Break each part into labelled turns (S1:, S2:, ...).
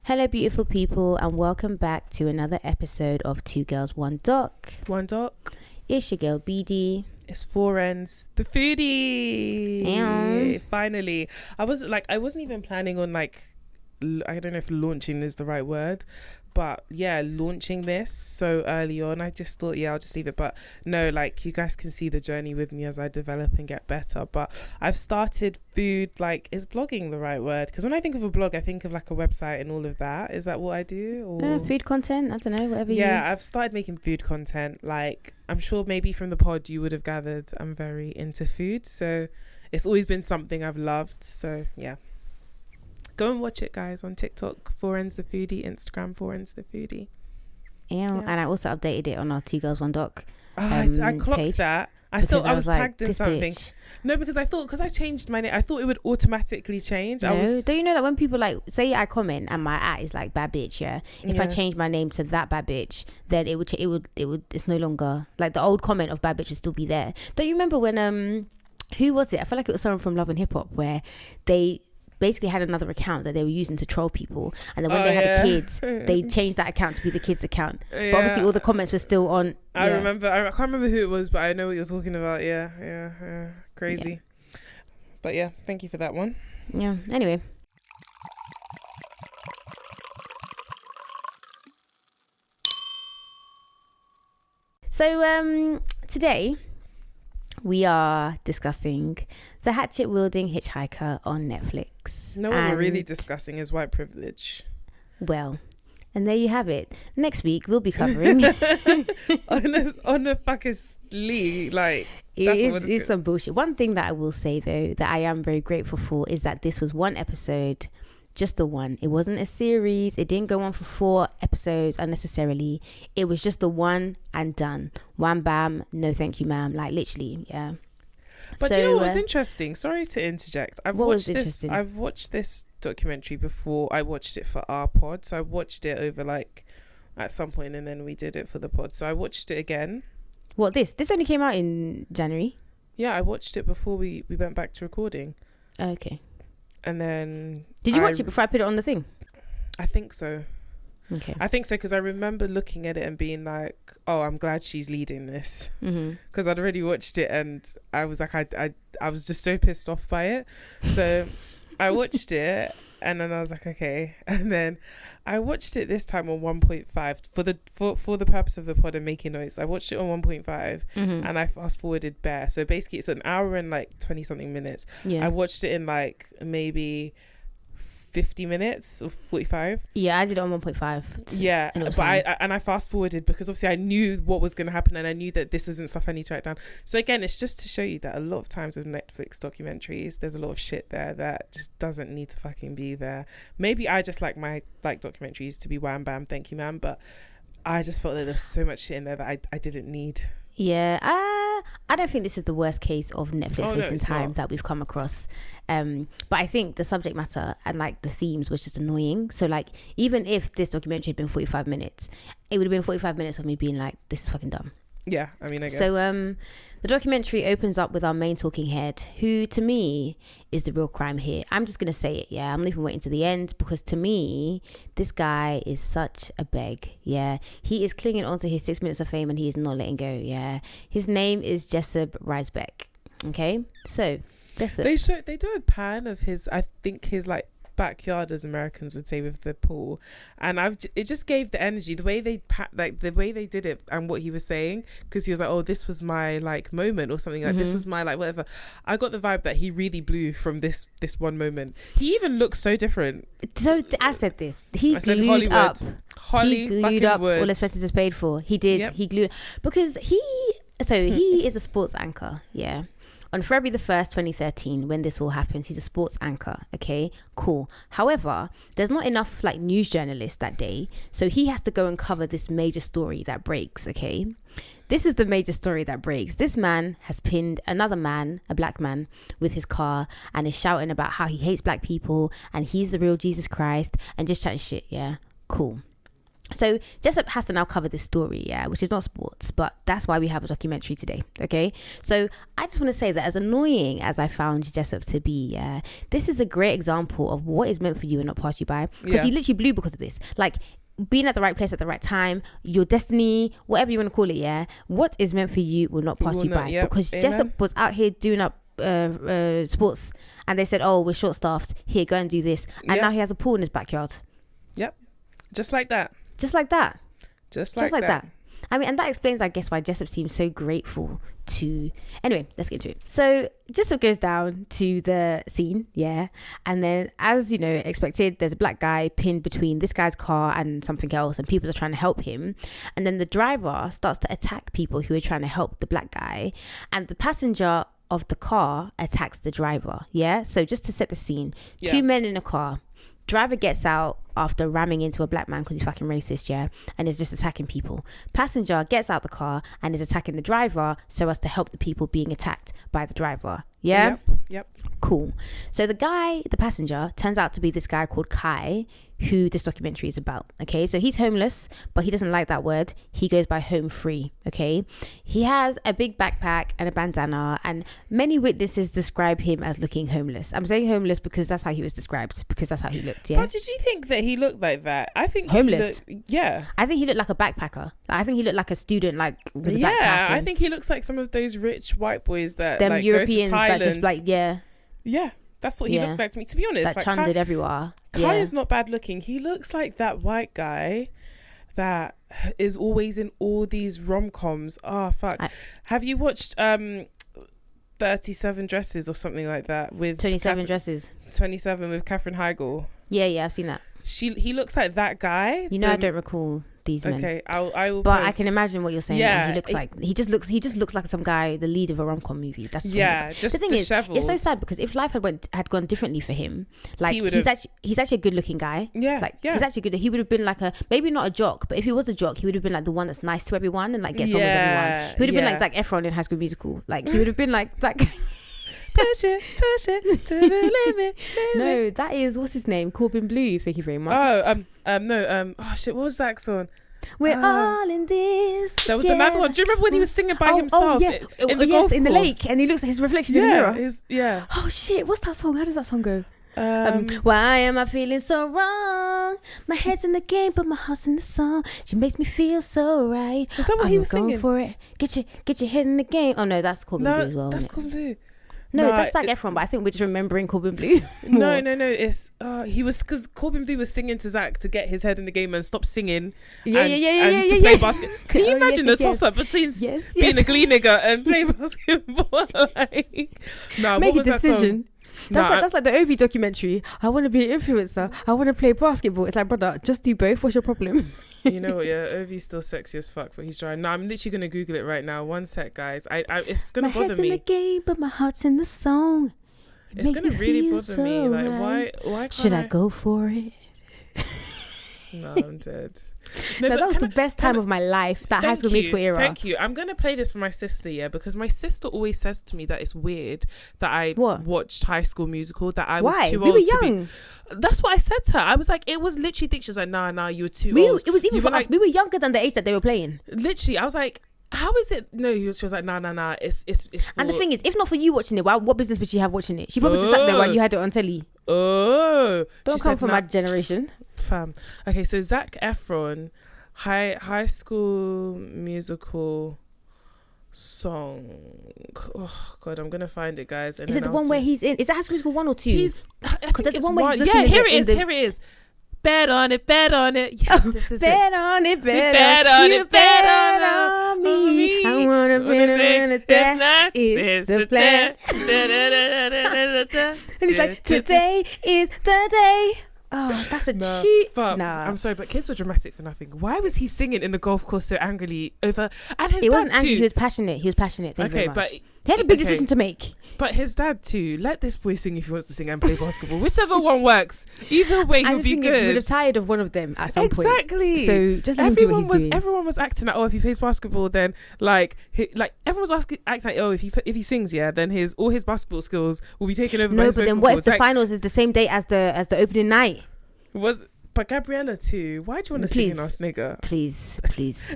S1: Hello, beautiful people, and welcome back to another episode of Two Girls, One Doc.
S2: One Doc.
S1: It's your girl, BD.
S2: It's Four Ends, the foodie.
S1: Meow.
S2: Finally. I wasn't even planning on I don't know if launching is the right word, but yeah, launching this so early on. I just thought, I'll just leave it. But no, you guys can see the journey with me as I develop and get better. But I've started food, is blogging the right word? Because when I think of a blog, I think of a website and all of that. Is that what I do? Or
S1: Food content? I don't know, whatever
S2: I've started making food content. I'm sure maybe from the pod you would have gathered I'm very into food. So it's always been something I've loved. So yeah. Go and watch it, guys, on TikTok, Four Ends the Foodie, Instagram, Four Ends the Foodie.
S1: Yeah. And I also updated it on our Two Girls, One Doc
S2: I clocked
S1: page,
S2: that. I was tagged in something.
S1: Bitch.
S2: No, because I changed my name, I thought it would automatically change.
S1: No, don't you know that when people say I comment and my at is bad bitch, if I change my name to that bad bitch, then it would it's no longer the old comment of bad bitch would still be there. Don't you remember when who was it? I feel like it was someone from Love and Hip Hop where they basically had another account that they were using to troll people, and then when they had kids they changed that account to be the kids account, but obviously all the comments were still on.
S2: I can't remember who it was, but I know what you're talking about. Crazy. But yeah, thank you for that one.
S1: Anyway, so today we are discussing the Hatchet Wielding Hitchhiker on Netflix.
S2: No, what we're really discussing is white privilege.
S1: Well, and there you have it. Next week we'll be covering
S2: honestly,
S1: it's some bullshit. One thing that I will say though that I am very grateful for is that this was one episode, just the one. It wasn't a series. It didn't go on for 4 episodes unnecessarily. It was just the one and done. Wham bam, no thank you ma'am. Literally, yeah.
S2: But you know what was interesting? Sorry to interject. I've watched this documentary before. I watched it for our pod. So I watched it over at some point, and then we did it for the pod. So I watched it again.
S1: What, this only came out in January?
S2: Yeah, I watched it before we went back to recording.
S1: Okay.
S2: And then
S1: did you watch it before I put it on the thing?
S2: I think so.
S1: Okay.
S2: I think so, because I remember looking at it and being like, oh, I'm glad she's leading this, because I'd already watched it and I was like, I was just so pissed off by it. So I watched it and then I was like, okay. And then I watched it this time on 1.5 for the purpose of the pod and making notes. I watched it on 1.5 and I fast forwarded bare. So basically it's an hour and 20 something minutes. Yeah. I watched it in maybe 50 minutes or 45.
S1: Yeah, I did it on 1.5.
S2: Yeah, but I fast forwarded because obviously I knew what was going to happen and I knew that this isn't stuff I need to write down. So again, it's just to show you that a lot of times with Netflix documentaries, there's a lot of shit there that just doesn't need to fucking be there. Maybe I just like my documentaries to be wham bam, thank you ma'am, but I just felt that there was so much shit in there that I didn't need.
S1: Yeah, I don't think this is the worst case of Netflix wasting time that we've come across. But I think the subject matter and the themes was just annoying. So even if this documentary had been 45 minutes, it would have been 45 minutes of me being like, this is fucking dumb.
S2: Yeah, I mean, I guess.
S1: So the documentary opens up with our main talking head, who to me is the real crime here. I'm just going to say it, yeah. I'm not even waiting to the end, because to me, this guy is such a beg, yeah. He is clinging onto his 6 minutes of fame and he is not letting go, yeah. His name is Jessup Riesbeck, okay? So, Jessup.
S2: They do a pan of his backyard, as Americans would say, with the pool, and it just gave the energy, the way they the way they did it and what he was saying, because he was like, oh, this was my moment or something, this was my whatever. I got the vibe that he really blew from this one moment. He even looks so different.
S1: So I said this, he glued up all expenses is paid for. He did. Yep. He glued, because he is a sports anchor, yeah. On February the 1st, 2013, when this all happens, he's a sports anchor. Okay, cool. However, there's not enough news journalists that day, so he has to go and cover this major story that breaks. Okay, this is the major story that breaks. This man has pinned another man, a black man, with his car and is shouting about how he hates black people and he's the real Jesus Christ and just chatting shit. Yeah, cool. So Jessup has to now cover this story, which is not sports, but that's why we have a documentary today, okay? So I just want to say that as annoying as I found Jessup to be, this is a great example of what is meant for you and not pass you by. Because he literally blew because of this. Like, being at the right place at the right time, your destiny, whatever you want to call it, what is meant for you will not pass you by. Because Jessup was out here doing up sports, and they said, oh, we're short-staffed, here, go and do this. And now he has a pool in his backyard.
S2: Yep. Just like that.
S1: Just like that.
S2: Just like that.
S1: I mean, and that explains, I guess, why Jessup seems so grateful to... Anyway, let's get into it. So Jessup goes down to the scene, and then, as you know, expected, there's a black guy pinned between this guy's car and something else, and people are trying to help him. And then the driver starts to attack people who are trying to help the black guy, and the passenger of the car attacks the driver. So just to set the scene, 2 men in a car. Driver gets out after ramming into a black man because he's fucking racist, and is just attacking people. Passenger gets out the car and is attacking the driver so as to help the people being attacked by the driver.
S2: Yep.
S1: Cool. So the passenger turns out to be this guy called Kai, who this documentary is about. Okay, so he's homeless, but he doesn't like that word. He goes by home free. Okay, he has a big backpack and a bandana, and many witnesses describe him as looking homeless. I'm saying homeless because that's how he was described, because that's how he looked.
S2: But did you think that he looked like that? I think
S1: homeless.
S2: I
S1: think he looked like a backpacker. I think he looked like a student, like with a backpack.
S2: I think he looks like some of those rich white boys that
S1: them
S2: like
S1: Europeans
S2: go to Thailand.
S1: that just like
S2: that's what he looked like to me. To be honest,
S1: that chundered everywhere.
S2: Kai is not bad looking. He looks like that white guy that is always in all these rom-coms. Oh fuck! Have you watched 37 Dresses or something like that with
S1: 27 Dresses?
S2: 27 with Katherine Heigl.
S1: Yeah, I've seen that.
S2: He looks like that guy.
S1: You know, I don't recall these men.
S2: Okay, I will.
S1: But
S2: post.
S1: I can imagine what you're saying. Yeah, he just looks like some guy, the lead of a rom-com movie. That's what
S2: just
S1: the thing
S2: disheveled.
S1: Is, it's so sad because if life had gone differently for him, like he's actually a good-looking guy. He's actually good. He would have been like maybe not a jock, but if he was a jock, he would have been like the one that's nice to everyone and like gets on with everyone. He would have been like Zac Efron in High School Musical. Like he would have been like that guy.
S2: Push it to the limit.
S1: No, that is, what's his name? Corbin Blue. Thank you very much.
S2: Oh shit, what was Zach's song?
S1: We're all in this.
S2: There was another one. Do you remember when he was singing by himself?
S1: Oh yes, in the lake, and he looks at his reflection in the mirror. Oh shit, what's that song? How does that song go? Why am I feeling so wrong? My head's in the game, but my heart's in the song. She makes me feel so right.
S2: Is that what he was singing?
S1: For it. Get your head in the game. Oh no, that's Corbin Blue as well.
S2: That's Corbin Blue.
S1: No, that's Zac Efron, but I think we're just remembering Corbin Blue.
S2: No, it's he was, because Corbin Blue was singing to Zach to get his head in the game and stop singing and to play basket. Can you imagine the toss up between being a Glee nigger and playing basketball?
S1: Make a decision. That's like the Ovi documentary. I want to be an influencer. I want to play basketball. It's like, brother, just do both. What's your problem?
S2: You know what? Yeah, Ovi's still sexy as fuck, but he's trying. No, I'm literally gonna Google it right now. One sec, guys. It's gonna bother me. My head's in the game, but my heart's in the song. It's gonna really bother me. Like, why can't
S1: should I go for it?
S2: No, I'm dead.
S1: No, that was the best time of my life, that High School Musical era.
S2: Thank you. I'm going to play this for my sister, because my sister always says to me that it's weird that I watched High School Musical, that I was too old to be. That's what I said to her. I was like, it was literally, she was like, nah, you were too old.
S1: It was even for us. We were younger than the age that they were playing.
S2: Literally, I was like, how is it? No, she was like, nah. It's
S1: and the thing is, if not for you watching it, what business would she have watching it? She probably just sat there while you had it on telly.
S2: Oh,
S1: don't come from my generation,
S2: fam. Okay, so Zac Efron, High School Musical song. Oh God, I'm gonna find it, guys. And
S1: is it the one where he's in? Is that High School Musical 1 or 2?
S2: Because there's the one where he's looking. Here it is. Bet on it. Yes, this is
S1: bet
S2: it.
S1: On it,
S2: bet on it, bet on me.
S1: I wanna bet on it. That is the plan. And he's like, today is the day. Oh, that's a cheat.
S2: I'm sorry, but kids were dramatic for nothing. Why was he singing in the golf course so angrily over? And his
S1: dad
S2: wasn't
S1: angry.
S2: Too.
S1: He was passionate.
S2: Okay, but
S1: he had a big decision to make.
S2: But his dad too. Let this boy sing if he wants to sing and play basketball. Whichever one works. Either way, he'll be good.
S1: He would have tired of one of them at some point.
S2: Exactly.
S1: So just let him do what he's doing.
S2: Everyone was acting like, if he plays basketball, then everyone was acting like, if he sings, then all his basketball skills will be taken over.
S1: No, but then what if the finals is the same day as the opening night?
S2: But but Gabriella too. Why do you want to sing in us, nigga?
S1: Please.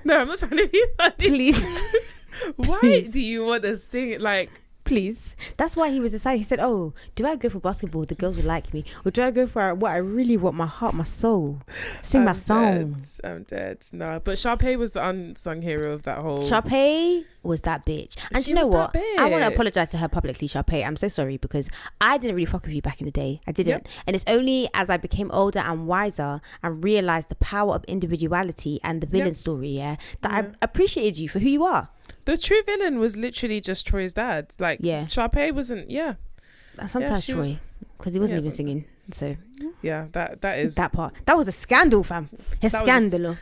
S2: No, I'm not trying to be funny.
S1: Please.
S2: Why do you want to sing it like?
S1: Please. That's why he was deciding. He said, oh, do I go for basketball? The girls will like me. Or do I go for what I really want, my heart, my soul? Sing my song.
S2: I'm dead. No, but Sharpay was the unsung hero of that whole...
S1: Sharpay was that bitch. And you know what? I want to apologize to her publicly, Sharpay. I'm so sorry because I didn't really fuck with you back in the day. I didn't. Yep. And it's only as I became older and wiser and realized the power of individuality and the villain story, that I appreciated you for who you are.
S2: The true villain was literally just Troy's dad. Like, Sharpay wasn't,
S1: sometimes Troy, because he wasn't even singing. So,
S2: that is...
S1: That part. That was a scandal, fam. A scandal.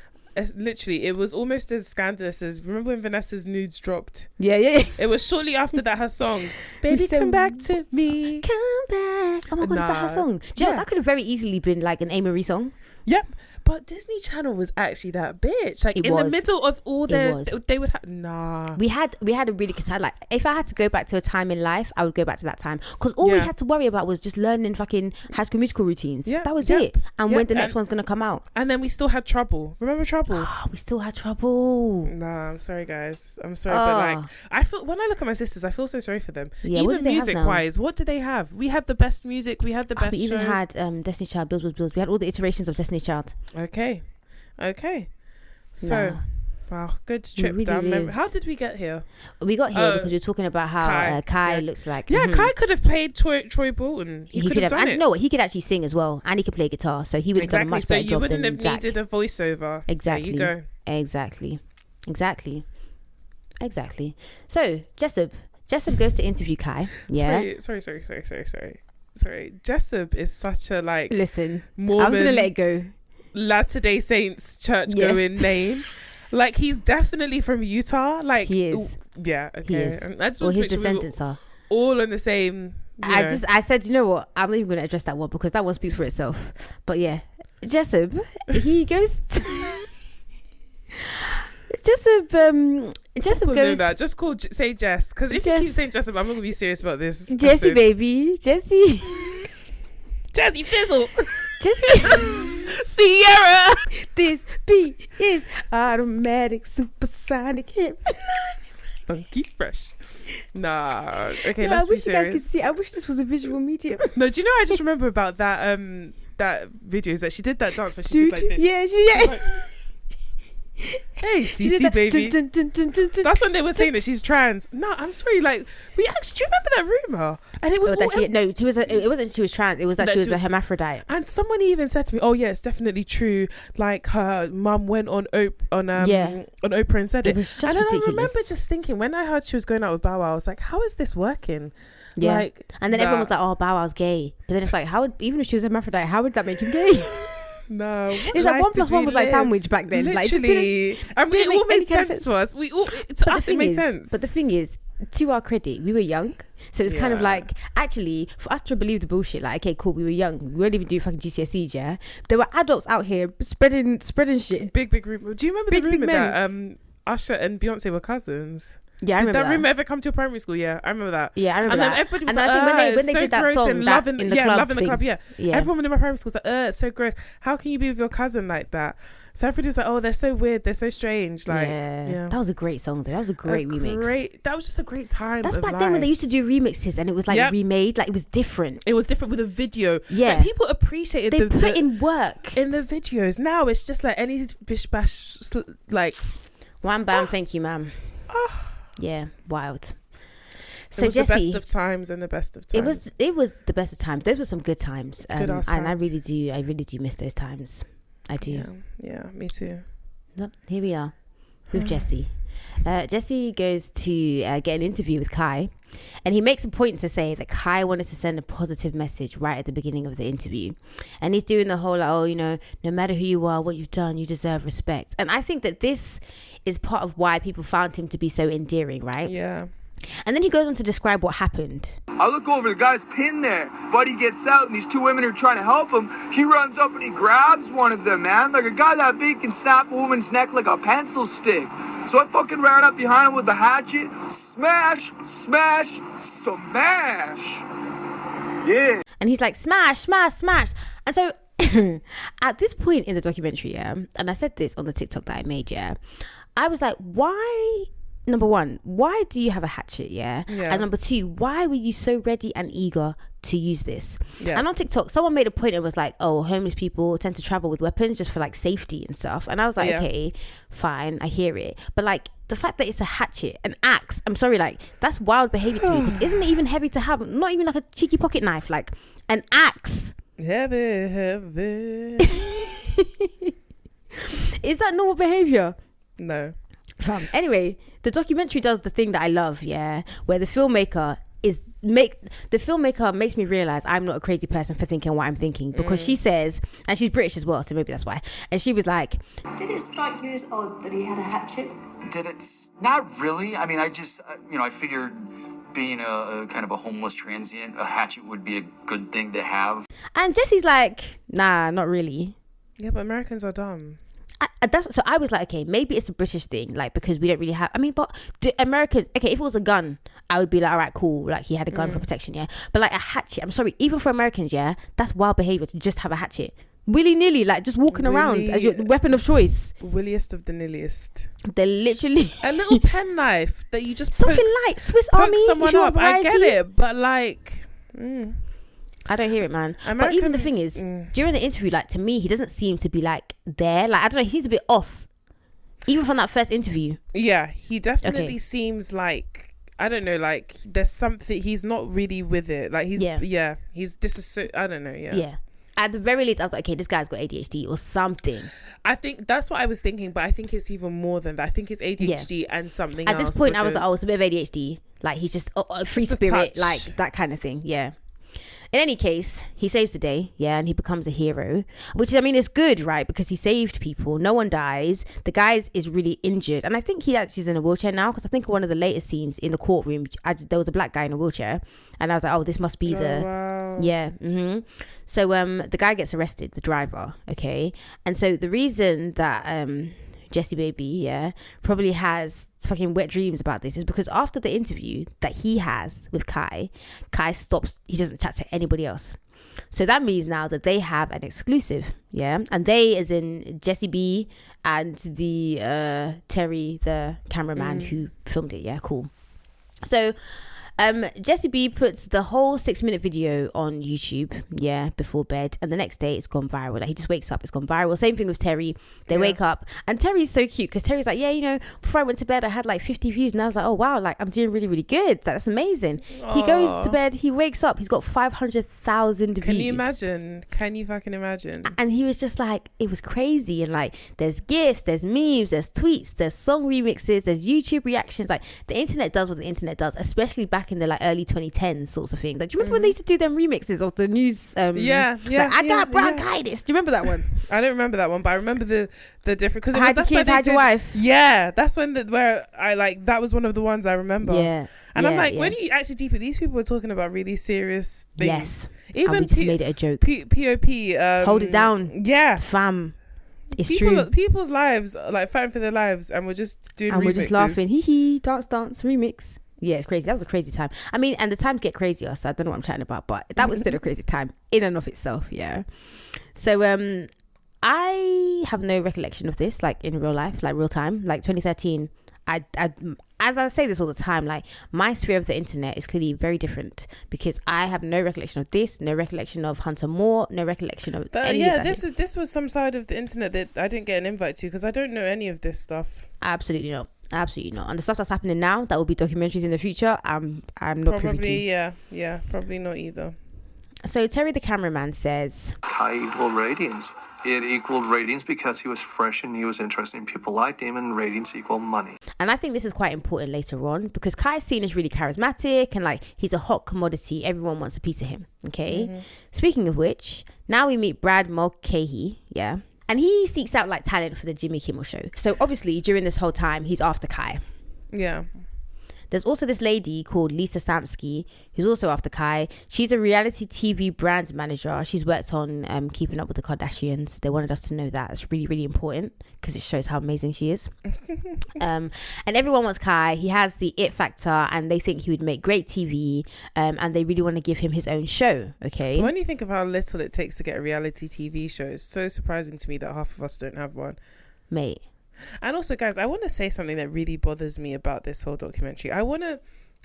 S2: Literally, it was almost as scandalous as... Remember when Vanessa's nudes dropped?
S1: Yeah.
S2: It was shortly after that, her song, Baby, come back to me.
S1: Come back. Oh my God, is that her song? Do you know, that could have very easily been like an A-Marie song.
S2: Yep. But Disney Channel was actually that bitch. Like the middle of all their, they would have
S1: We had a really good time. Like if I had to go back to a time in life, I would go back to that time because all we had to worry about was just learning fucking High School Musical routines. Yeah, that was it. And when the next one's gonna come out.
S2: And then we still had Trouble. Remember Trouble?
S1: We still had Trouble.
S2: Nah, I'm sorry guys. I'm sorry, but like I feel when I look at my sisters, I feel so sorry for them.
S1: Yeah,
S2: even music wise, what do they have? We had the best music. We had the best.
S1: We even had Destiny Child, Bills. We had all the iterations of Destiny Child.
S2: Okay. So, wow, good trip really down memory. How did we get here?
S1: We got here because we were talking about how Kai looks like.
S2: Yeah, Kai could have played Troy Bolton. He could have done it.
S1: And you know what? He could actually sing as well, and he could play guitar. So he would have done a much better job than Zach. So you wouldn't have needed
S2: a voiceover.
S1: Exactly.
S2: There you
S1: go. Exactly. So Jessup goes to interview Kai. Yeah.
S2: Sorry. Jessup is such a like.
S1: Listen,
S2: Mormon,
S1: I was gonna let it go.
S2: Latter-day Saints church going name. Like he's definitely from Utah. Like
S1: he is.
S2: Yeah. Okay.
S1: He is.
S2: I just want to make sure
S1: descendants are
S2: all in the same.
S1: I said, you know what? I'm not even going to address that one because that one speaks for itself. But yeah, Jessup, he goes. Jessup goes.
S2: That. Just say Jess, because if you keep saying Jessup, I'm not gonna be serious about this.
S1: Jessie, baby, Jessie
S2: Fizzle,
S1: Jessie.
S2: Sierra.
S1: This beat is automatic, supersonic hip.
S2: Funky fresh. Nah. Okay,
S1: no,
S2: let's be serious.
S1: I wish you guys could see. I wish this was a visual medium.
S2: No, do you know? I just remember about that that video is that she did that dance where she did like this.
S1: Yeah.
S2: Hey, Cece, baby. That's when they were saying that she's trans. No, I'm sorry. Like, we actually, do you remember that rumor? And it was
S1: it wasn't she was trans. It was that she was a hermaphrodite.
S2: And someone even said to me, "Oh yeah, it's definitely true. Like her mum went on Oprah and said it."
S1: It was just
S2: and
S1: ridiculous.
S2: I remember just thinking when I heard she was going out with Bow Wow, I was like, "How is this working?"
S1: Yeah.
S2: Like,
S1: and then everyone was like, "Oh, Bow Wow's gay," but then it's like, how would even if she was a hermaphrodite, how would that make him gay?
S2: No,
S1: it's like 1 + 1 was like sandwich back then.
S2: Literally, it all made sense to us. To us, it made sense.
S1: But the thing is, to our credit, we were young, so it's kind of like actually for us to believe the bullshit. Like, okay, cool, we were young, we weren't even doing fucking GCSEs. Yeah, there were adults out here spreading shit.
S2: Big rumor. Do you remember the rumor that Usher and Beyonce were cousins?
S1: Yeah, I remember
S2: that rumor ever come to a primary school? Yeah, I remember that.
S1: Yeah, I remember
S2: that.
S1: And then
S2: everybody was
S1: like, I think when they did that song,
S2: Love in the Club,
S1: yeah.
S2: Everyone in my primary school was like, it's so gross. How can you be with your cousin like that? So everybody was like, oh, they're so weird, they're so strange. Like, yeah.
S1: That was a great song though. That was a great remix.
S2: That was just a great time.
S1: That's back then when they used to do remixes and it was like remade, like it was different.
S2: It was different with a video.
S1: Yeah,
S2: like, people appreciated.
S1: They put in work
S2: in the videos. Now it's just like any bish bash, like
S1: wham bam, thank you, ma'am. Yeah, wild.
S2: So it was Jessie, the best of times and the best of times.
S1: It was the best of times. Those were some good times.
S2: And
S1: I really do miss those times. I do.
S2: Yeah, me too.
S1: Here we are with Jessie. Jessie goes to get an interview with Kai, and he makes a point to say that Kai wanted to send a positive message right at the beginning of the interview, and he's doing the whole like, no matter who you are, what you've done, you deserve respect. And I think that this is part of why people found him to be so endearing, right?
S2: Yeah.
S1: And then he goes on to describe what happened.
S3: I look over, the guy's pinned there. Buddy gets out, and these two women are trying to help him. He runs up and he grabs one of them, man. Like a guy that big can snap a woman's neck like a pencil stick. So I fucking ran up behind him with the hatchet. Smash, smash, smash. Yeah.
S1: And he's like, smash, smash, smash. And so At this point in the documentary, yeah, and I said this on the TikTok that I made, yeah, I was like, why? Number one, why do you have a hatchet? Yeah. And number two, why were you so ready and eager to use this? And on TikTok, someone made a point and was like, oh, homeless people tend to travel with weapons just for like safety and stuff. And I was like, okay, fine, I hear it. But like the fact that it's a hatchet, an axe, I'm sorry, like that's wild behavior to me. Because isn't it even heavy to have? Not even like a cheeky pocket knife, like an axe.
S2: Heavy.
S1: Is that normal behavior?
S2: No.
S1: Anyway, the documentary does the thing that I love, yeah, where the filmmaker makes me realize I'm not a crazy person for thinking what I'm thinking, because she says, and she's British as well, so maybe that's why, and she was like,
S4: did it strike you as odd that he had a hatchet?
S3: Did it? Not really. I mean, I just, I figured being a kind of a homeless transient, a hatchet would be a good thing to have.
S1: And Jesse's like, nah, not really.
S2: Yeah, but Americans are dumb.
S1: So I was like, okay, maybe it's a British thing, like, because we don't really have, I mean, but the Americans, okay, if it was a gun, I would be like, all right, cool, like he had a gun for protection, yeah, but like a hatchet, I'm sorry, even for Americans, yeah, that's wild behavior to just have a hatchet willy-nilly, like just walking around as your weapon of choice.
S2: Williest of the nilliest.
S1: They're literally
S2: a little pen knife that you just
S1: something like Swiss Army,
S2: someone up. I get it, but like
S1: I don't hear it, man. But even the thing is, during the interview, like to me, he doesn't seem to be like there. Like I don't know, he seems a bit off. Even from that first interview.
S2: Yeah, he definitely seems like, I don't know, like there's something, he's not really with it. Like he's he's I don't know. Yeah.
S1: At the very least, I was like, okay, this guy's got ADHD or something.
S2: I think that's what I was thinking, but I think it's even more than that. I think it's ADHD and something else.
S1: At this point, I was like, oh, it's a bit of ADHD. Like he's just a free spirit, like that kind of thing. Yeah. In any case, he saves the day, yeah, and he becomes a hero, which, I mean, is good, right? Because he saved people. No one dies. The guy is really injured. And I think he actually is in a wheelchair now, because I think one of the latest scenes in the courtroom, there was a black guy in a wheelchair. And I was like, oh, this must be
S2: wow.
S1: Yeah. Mm-hmm. So the guy gets arrested, the driver, okay? And so the reason that Jesse Baby, yeah, probably has fucking wet dreams about this is because after the interview that he has with Kai stops, he doesn't chat to anybody else. So that means now that they have an exclusive, yeah, and they as in Jesse B and the Terry, the cameraman who filmed it, yeah, cool. So Jesse B puts the whole 6-minute video on YouTube, yeah, before bed, and the next day it's gone viral. Like he just wakes up, it's gone viral. Same thing with Terry. They wake up, and Terry's so cute because Terry's like, yeah, you know, before I went to bed I had like 50 views, and I was like, oh wow, like I'm doing really, really good. That's amazing. Aww. He goes to bed, he wakes up, he's got 500,000 views.
S2: Can you imagine? Can you fucking imagine?
S1: And he was just like, it was crazy. And like there's GIFs, there's memes, there's tweets, there's song remixes, there's YouTube reactions. Like the internet does what the internet does, especially back in the like early 2010s sorts of thing. Like do you remember when they used to do them remixes of the news? Like, I got bronchitis. Do you remember that one?
S2: I don't remember that one, but I remember the different, because
S1: hide your kids, hide your wife.
S2: Yeah, that's when where I like, that was one of the ones I remember.
S1: Yeah.
S2: And I'm like, when you actually deep it, these people were talking about really serious things.
S1: Yes.
S2: Even
S1: and we just made it a joke.
S2: POP.
S1: Hold it down.
S2: Yeah.
S1: Fam. It's true.
S2: People's lives, like fighting for their lives, and we're just doing remixes.
S1: We're just laughing. Hee hee, dance, remix. Yeah, it's crazy. That was a crazy time. I mean, and the times get crazier, so I don't know what I'm chatting about, but that was still a crazy time in and of itself, yeah. So I have no recollection of this, like in real life, like real time, like 2013. I as I say this all the time, like my sphere of the internet is clearly very different, because I have no recollection of this, no recollection of Hunter Moore, no recollection of any of that.
S2: This was some side of the internet that I didn't get an invite to, because I don't know any of this stuff.
S1: Absolutely not. And the stuff that's happening now, that will be documentaries in the future, I'm not privy to.
S2: Yeah, probably not either.
S1: So Terry the cameraman says,
S5: Kai equaled ratings. It equaled ratings because he was fresh and he was interesting. People liked him, and ratings equal money.
S1: And I think this is quite important later on, because Kai's seen as really charismatic and like he's a hot commodity. Everyone wants a piece of him. Okay. Mm-hmm. Speaking of which, now we meet Brad Mulcahy. Yeah. And he seeks out like talent for the Jimmy Kimmel show. So obviously during this whole time, he's after Kai.
S2: Yeah.
S1: There's also this lady called Lisa Samsky, who's also after Kai. She's a reality TV brand manager. She's worked on Keeping Up with the Kardashians. They wanted us to know that. It's really, really important because it shows how amazing she is. And everyone wants Kai. He has the it factor and they think he would make great TV, and they really want to give him his own show. Okay.
S2: When you think of how little it takes to get a reality TV show, it's so surprising to me that half of us don't have one.
S1: Mate.
S2: And also, guys, I want to say something that really bothers me about this whole documentary. I want to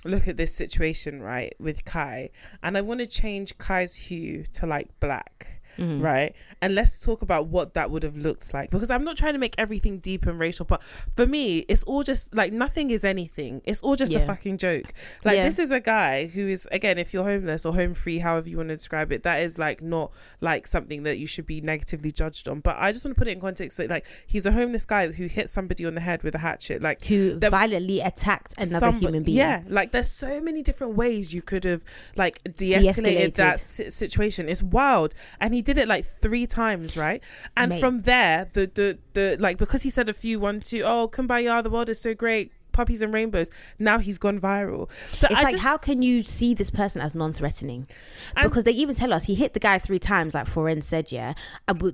S2: look at this situation, right, with Kai, and I want to change Kai's hue to like black. Right, and let's talk about what that would have looked like, because I'm not trying to make everything deep and racial, but for me it's all just like nothing is anything. It's all just a fucking joke. Like this is a guy who is, again, if you're homeless or home free, however you want to describe it, that is like not like something that you should be negatively judged on. But I just want to put it in context that like he's a homeless guy who hit somebody on the head with a hatchet, like
S1: who violently attacked another human being.
S2: Yeah, like there's so many different ways you could have like de-escalated that situation. It's wild. And he did it like 3 times, right? And from there, the like, because he said a few 1, 2, oh kumbaya, the world is so great, puppies and rainbows, now he's gone viral. So
S1: it's like, how can you see this person as non-threatening? Because they even tell us he hit the guy 3 times, like Foren said,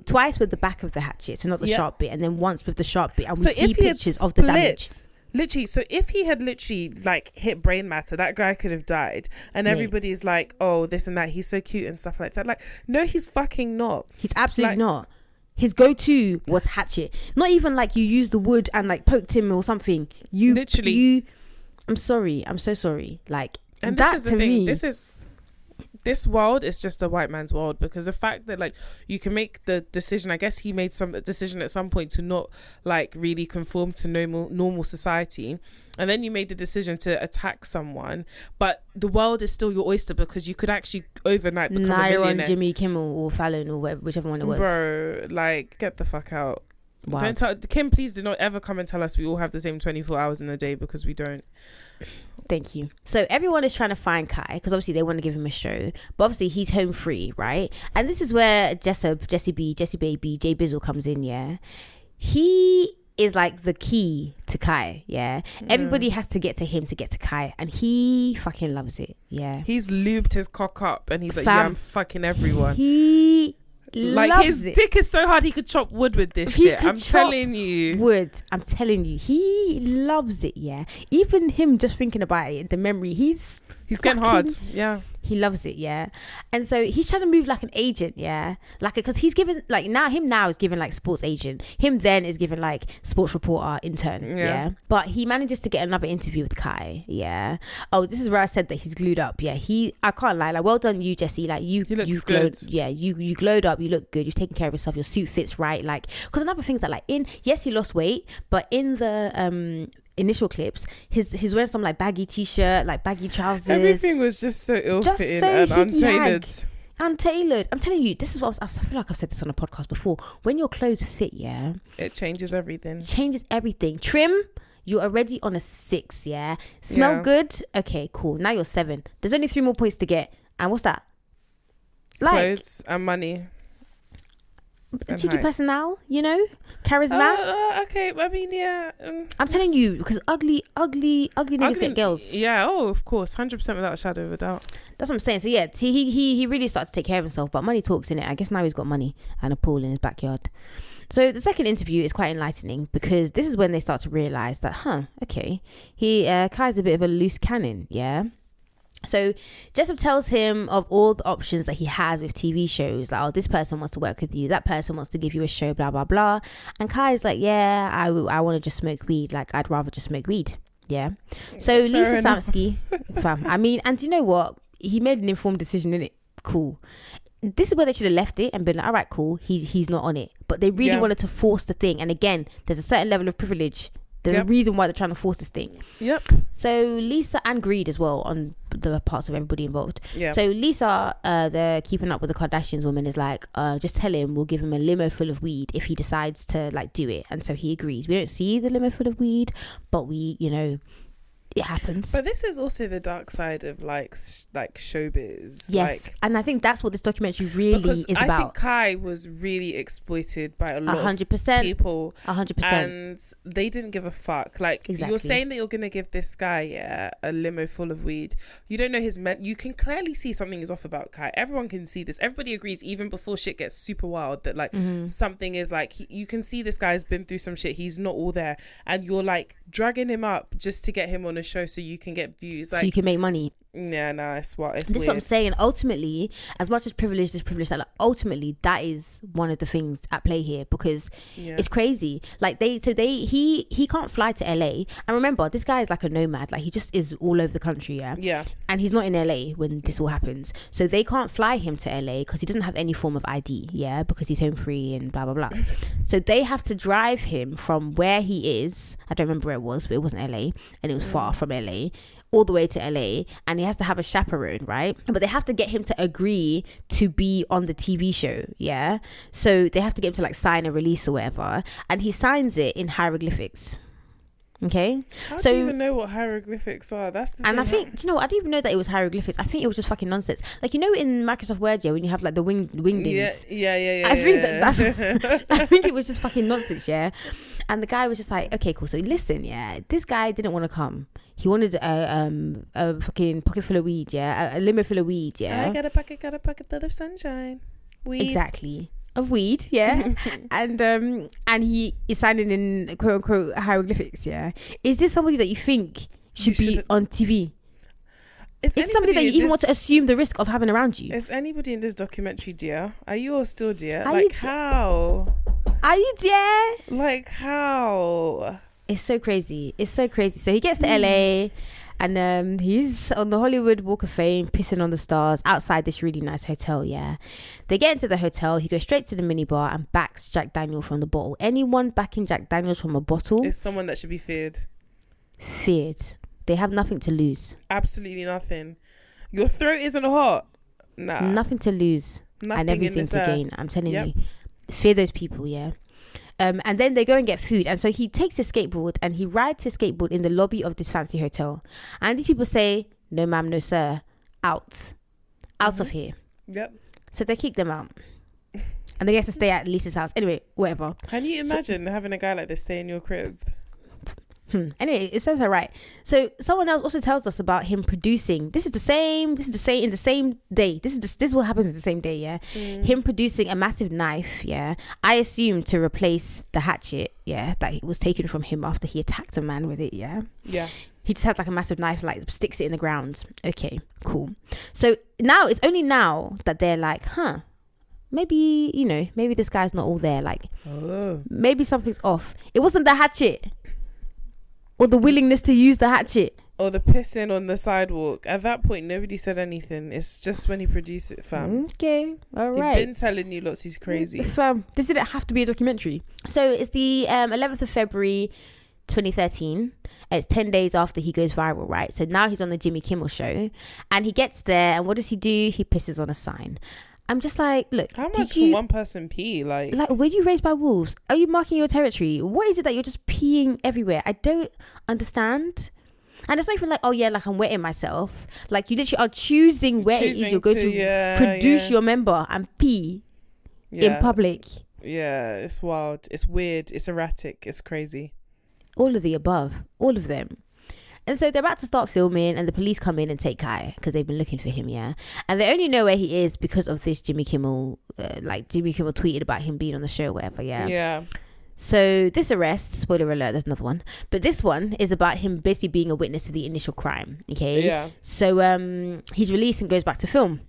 S1: twice with the back of the hatchet, so not the sharp bit, and then once with the sharp bit, and we see pictures of the damage.
S2: Literally, so if he had literally like hit brain matter, that guy could have died. And everybody's like, oh, this and that, he's so cute and stuff like that. Like, no, he's fucking not.
S1: He's absolutely not. His go-to was hatchet. Not even like you used the wood and like poked him or something. You literally. I'm sorry. I'm so sorry. Like,
S2: and
S1: that
S2: this is the
S1: to
S2: thing.
S1: me.
S2: This world is just a white man's world, because the fact that like you can make the decision, I guess he made some decision at some point to not like really conform to normal society, and then you made the decision to attack someone, but the world is still your oyster, because you could actually overnight become a millionaire.
S1: Jimmy Kimmel or Fallon or whichever one it was.
S2: Bro, like, get the fuck out.
S1: Wow.
S2: Don't tell Kim, please do not ever come and tell us we all have the same 24 hours in a day, because we don't.
S1: Thank you. So everyone is trying to find Kai because obviously they want to give him a show, but obviously he's home free, right? And this is where Jessie Baby, Jay Bizzle comes in. He is like the key to Kai. Everybody has to get to him to get to Kai, and he fucking loves it.
S2: He's lubed his cock up and he's like, yeah, I'm fucking everyone.
S1: He
S2: like, his dick is so hard he could chop wood with this shit. I'm telling you.
S1: I'm telling you. He loves it, Even him just thinking about it, the memory, he's
S2: getting hard. Yeah.
S1: He loves it, and so he's trying to move like an agent, like, because he's given like now is given like sports agent, him then is given like sports reporter intern, but he manages to get another interview with Kai. Oh, this is where I said that he's glued up. I can't lie, like, well done you, Jessie, like you glowed, you glowed up, you look good, you've taken care of yourself, your suit fits right, like, because another thing's that like he lost weight, but in the initial clips, he's wearing some like baggy t-shirt, like baggy trousers,
S2: everything was just so ill-fitting and
S1: untailored. I'm telling you, this is what I feel like I've said this on a podcast before. When your clothes fit,
S2: it changes everything.
S1: Trim, you're already on a 6. Smell good, okay, cool, now you're 7. There's only 3 more points to get, and what's that? Like,
S2: clothes and money.
S1: Cheeky personnel, charisma.
S2: Okay, I mean,
S1: I'm telling you, because ugly niggas get girls.
S2: Oh, of course, 100% without a shadow of a doubt.
S1: That's what I'm saying. So he really starts to take care of himself, but money talks, in it. I guess now he's got money and a pool in his backyard. So the second interview is quite enlightening, because this is when they start to realize that, okay, Kai's a bit of a loose cannon, So Jessup tells him of all the options that he has with TV shows, like, oh, this person wants to work with you, that person wants to give you a show, blah blah blah. And Kai's like, I want to just smoke weed, like, I'd rather just smoke weed. So Lisa Samsky, I mean, and you know what, he made an informed decision, innit? Cool. This is where they should have left it and been like, all right, cool, he's not on it, but they really wanted to force the thing. And again, there's a certain level of privilege. There's a reason why they're trying to force this thing. So Lisa, and greed as well on the parts of everybody involved. So Lisa, the Keeping Up with the Kardashians woman, is like, just tell him we'll give him a limo full of weed if he decides to like do it. And so he agrees. We don't see the limo full of weed, but we, it happens.
S2: But this is also the dark side of like showbiz.
S1: Yes,
S2: like,
S1: and I think that's what this documentary really is about.
S2: I think Kai was really exploited by a lot
S1: 100%,
S2: of people.
S1: 100%.
S2: And they didn't give a fuck. Like,
S1: exactly.
S2: You're saying that you're going to give this guy a limo full of weed. You don't know his you can clearly see something is off about Kai. Everyone can see this. Everybody agrees, even before shit gets super wild, that like something is like, you can see this guy's been through some shit. He's not all there. And you're like dragging him up just to get him on a show so you can get views, like,
S1: so you can make money.
S2: Yeah, no, it's weird.
S1: This is what I'm saying. Ultimately, as much as privilege is privilege, like ultimately that is one of the things at play here, because it's crazy. Like he can't fly to LA, and remember, this guy is like a nomad. Like he just is all over the country. Yeah. And he's not in LA when this all happens, so they can't fly him to LA because he doesn't have any form of ID. Yeah, because he's home free and blah blah blah. So they have to drive him from where he is. I don't remember where it was, but it wasn't LA, and it was far from LA, all the way to LA, and he has to have a chaperone, right? But they have to get him to agree to be on the TV show, yeah? So they have to get him to like sign a release or whatever, and he signs it in hieroglyphics. Okay,
S2: how do you even know what hieroglyphics are? That's the
S1: and
S2: thing.
S1: I think, do you know, I didn't even know that it was hieroglyphics. I think it was just fucking nonsense. Like, you know, in Microsoft Word, when you have like the wingdings.
S2: Yeah.
S1: I think that's. I think it was just fucking nonsense, yeah. And the guy was just like, okay, cool. So listen, yeah, this guy didn't want to come. He wanted a fucking pocket full of weed, yeah, a limo full of weed, yeah.
S2: I got a pocket full of sunshine. Weed.
S1: Exactly. Of weed, yeah. and he is signing in quote unquote hieroglyphics, yeah. Is this somebody that you think should be on TV? It's somebody that you even want to assume the risk of having around you.
S2: Is anybody in this documentary dear? Are you all still dear?
S1: Are
S2: like
S1: you
S2: how?
S1: Are you dear?
S2: Like how?
S1: It's so crazy. It's so crazy. So he gets to LA, and he's on the Hollywood Walk of Fame, pissing on the stars outside this really nice hotel, yeah. They get into the hotel. He goes straight to the minibar and backs Jack Daniels from the bottle. Anyone backing Jack Daniels from a bottle
S2: is someone that should be feared.
S1: Feared. They have nothing to lose.
S2: Absolutely nothing. Your throat isn't hot. Nah.
S1: Nothing to lose.
S2: Nothing
S1: and everything to gain. I'm telling you. Fear those people, yeah. And then they go and get food, and so he takes his skateboard and he rides his skateboard in the lobby of this fancy hotel, and these people say, no ma'am, no sir, out of here.
S2: Yep. So
S1: they kick them out, and then he has to stay at Lisa's house. Anyway, whatever.
S2: Can you imagine having a guy like this stay in your crib?
S1: Anyway, it says her right. So someone else also tells us about him producing. This is the same in the same day. This is what happens in the same day, yeah. Him producing a massive knife, yeah. I assume to replace the hatchet, yeah, that was taken from him after he attacked a man with it, yeah.
S2: Yeah.
S1: He just had like a massive knife, like sticks it in the ground. Okay, cool. So now it's only now that they're like, maybe, you know, maybe this guy's not all there. Like, maybe something's off. It wasn't the hatchet. Or the willingness to use the hatchet.
S2: Or the pissing on the sidewalk. At that point, nobody said anything. It's just when he produced it, fam.
S1: Okay, all right.
S2: He's been telling you lots he's crazy.
S1: Fam, this didn't have to be a documentary. So it's the 11th of February, 2013. It's 10 days after he goes viral, right? So now he's on the Jimmy Kimmel show. And he gets there, and what does he do? He pisses on a sign. I'm just like, look,
S2: how much can one person pee? Like,
S1: were you raised by wolves? Are you marking your territory? What is it that you're just peeing everywhere? I don't understand. And it's not even like, oh yeah, like I'm wetting myself. Like you literally are choosing where it is you're going to produce your member and pee in public.
S2: Yeah, it's wild. It's weird. It's erratic. It's crazy.
S1: All of the above. All of them. And so they're about to start filming, and the police come in and take Kai because they've been looking for him, yeah. And they only know where he is because of this Jimmy Kimmel, Jimmy Kimmel tweeted about him being on the show, whatever, yeah.
S2: Yeah.
S1: So this arrest, spoiler alert, there's another one, but this one is about him basically being a witness to the initial crime, okay?
S2: Yeah.
S1: So he's released and goes back to film.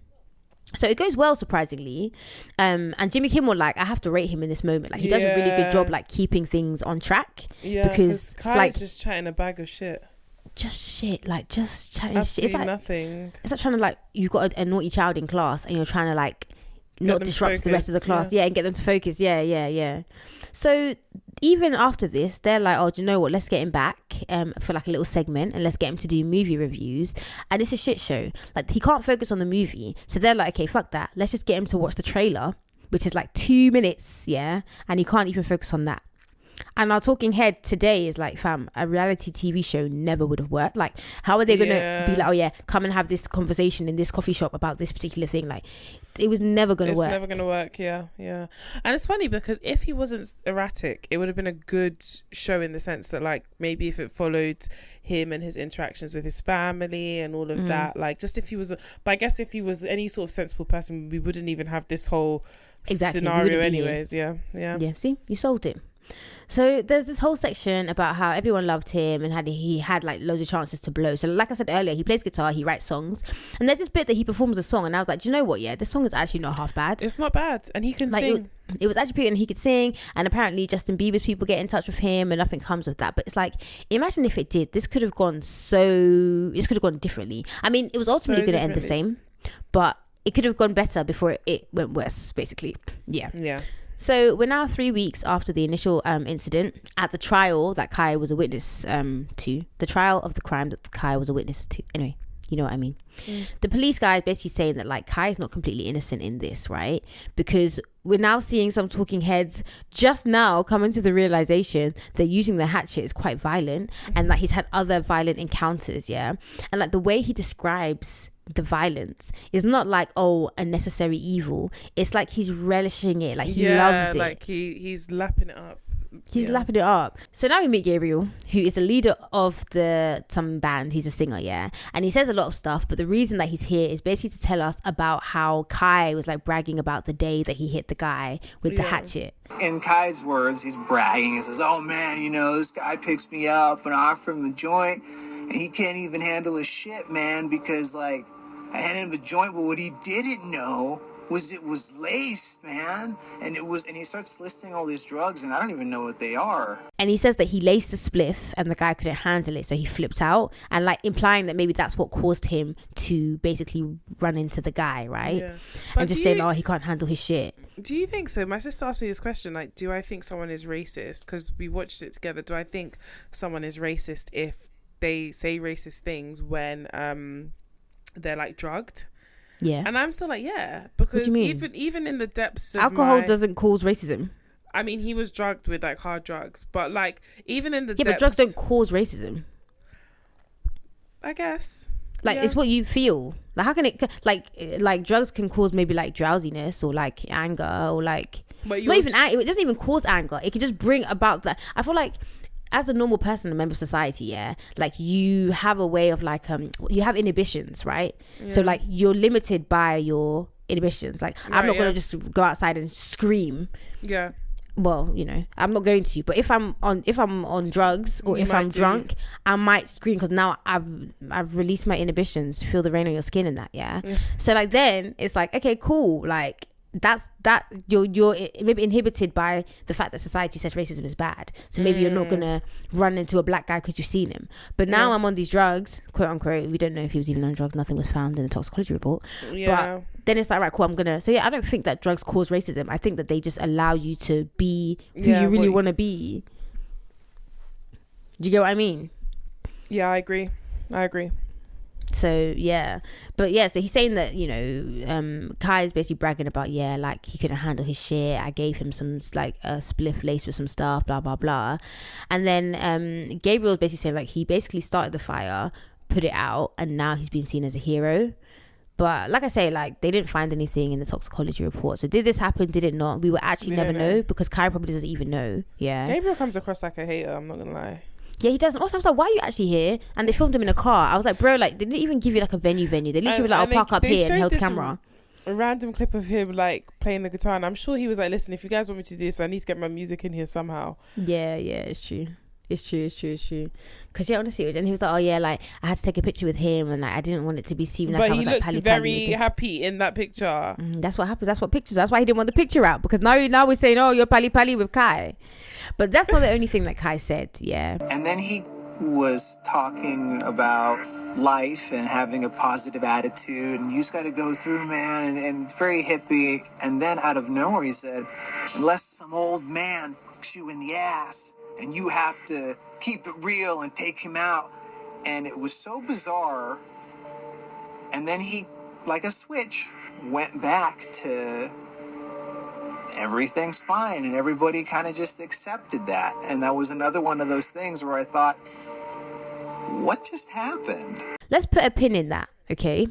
S1: So it goes well, surprisingly. And Jimmy Kimmel, like, I have to rate him in this moment. Like, he does a really good job, like, keeping things on track.
S2: Yeah, because Kai's just chatting a bag of shit.
S1: Just shit, like just chatting
S2: absolutely
S1: shit. It's like
S2: nothing.
S1: It's like trying to, like, you've got a naughty child in class and you're trying to, like, not disrupt the rest of the class, and get them to focus. Yeah. So even after this, they're like, oh, do you know what? Let's get him back for like a little segment, and let's get him to do movie reviews. And it's a shit show. Like, he can't focus on the movie, so they're like, okay, fuck that. Let's just get him to watch the trailer, which is like 2 minutes, yeah, and he can't even focus on that. And our talking head today is like, fam, a reality TV show never would have worked. Like, how are they going to be like, oh yeah, come and have this conversation in this coffee shop about this particular thing? Like, it was never going to work.
S2: It's never going to work, yeah. And it's funny because if he wasn't erratic, it would have been a good show in the sense that, like, maybe if it followed him and his interactions with his family and all of that, like, just if he was, but I guess if he was any sort of sensible person, we wouldn't even have this whole scenario anyways. Yeah,
S1: see, you solved it. So there's this whole section about how everyone loved him and he had like loads of chances to blow. So like I said earlier, he plays guitar, he writes songs, and there's this bit that he performs a song, and I was like, do you know what? Yeah, this song is actually not half bad.
S2: It's not bad, and he can
S1: like,
S2: sing.
S1: It was actually pretty, and he could sing. And apparently Justin Bieber's people get in touch with him, and nothing comes of that. But it's like, imagine if it did. This could have gone differently. I mean, it was ultimately going to end the same, but it could have gone better before it went worse, basically. Yeah. So we're now 3 weeks after the initial incident at the trial that Kai was a witness to. The trial of the crime that Kai was a witness to. Anyway, you know what I mean. The police guy is basically saying that like Kai is not completely innocent in this, right? Because we're now seeing some talking heads just now coming to the realization that using the hatchet is quite violent, and that he's had other violent encounters, yeah? And like the way he describes the violence is not like, oh, a necessary evil. It's like he's relishing it, like he loves it,
S2: like he's lapping it up.
S1: He's lapping it up. So now we meet Gabriel, who is the leader of some band. He's a singer, yeah, and he says a lot of stuff, but the reason that he's here is basically to tell us about how Kai was like bragging about the day that he hit the guy with the hatchet.
S3: In Kai's words, he's bragging. He says, oh man, you know, this guy picks me up and I offer him a joint, and he can't even handle his shit, man, because like I handed him a joint, but what he didn't know was it was laced, man. And he starts listing all these drugs, and I don't even know what they are.
S1: And he says that he laced the spliff and the guy couldn't handle it, so he flipped out, and like implying that maybe that's what caused him to basically run into the guy, right? Yeah. And just saying, oh, he can't handle his shit.
S2: Do you think so? My sister asked me this question, like, do I think someone is racist? Because we watched it together. Do I think someone is racist if they say racist things when they're like drugged?
S1: Yeah.
S2: And I'm still like, yeah, because even in the depths of
S1: alcohol doesn't cause racism.
S2: I mean, he was drugged with like hard drugs, but like even in the
S1: depths, but drugs don't cause racism,
S2: I guess.
S1: Like it's what you feel. Like how can it like drugs can cause maybe like drowsiness or like anger or like not even it doesn't even cause anger. It can just bring about that. I feel like as a normal person, a member of society, yeah, like you have a way of like you have inhibitions, right? So like you're limited by your inhibitions. Like I'm not gonna just go outside and scream. Yeah. Well, you know, I'm not going to. But if I'm on drugs or if I'm drunk, I might scream because now I've released my inhibitions. Feel the rain on your skin and that, yeah. So like then it's like, okay, cool, like. That you're maybe inhibited by the fact that society says racism is bad, so maybe you're not gonna run into a black guy because you've seen him. But now I'm on these drugs, quote unquote. We don't know if he was even on drugs. Nothing was found in the toxicology report. But then it's like, right, cool, I'm gonna. So yeah, I don't think that drugs cause racism. I think that they just allow you to be who you really want to be. Do you get what I mean?
S2: Yeah, I agree.
S1: So yeah, but yeah, so he's saying that, you know, Kai is basically bragging about, yeah, like he couldn't handle his shit. I gave him some like a spliff laced with some stuff, blah blah blah. And then Gabriel's basically saying like he basically started the fire, put it out, and now he's been seen as a hero. But like I say, like they didn't find anything in the toxicology report. So did this happen? Did it not? We will actually never know because Kai probably doesn't even know. Yeah,
S2: Gabriel comes across like a hater, I'm not gonna lie.
S1: Yeah, he doesn't. Also, I was like, why are you actually here? And they filmed him in a car. I was like, bro, like, they didn't even give you like a venue. They literally were like, I'll park up here and held the camera.
S2: A random clip of him like playing the guitar, and I'm sure he was like, listen, if you guys want me to do this, I need to get my music in here somehow.
S1: Yeah, it's true. Because yeah, honestly, and he was like, oh yeah, like I had to take a picture with him, and like, I didn't want it to be seen like.
S2: But
S1: I was,
S2: he
S1: like,
S2: looked very happy in that picture.
S1: That's what happens. That's what pictures. That's why he didn't want the picture out, because now we're saying, oh, you're pally with Kai, but that's not the only thing that Kai said. Yeah.
S3: And then he was talking about life and having a positive attitude, and you just got to go through, man, and it's very hippie. And then out of nowhere he said, unless some old man fucks you in the ass and you have to keep it real and take him out. And it was so bizarre. And then he, like a switch, went back to everything's fine, and everybody kind of just accepted that. And that was another one of those things where I thought, what just happened?
S1: Let's put a pin in that, okay?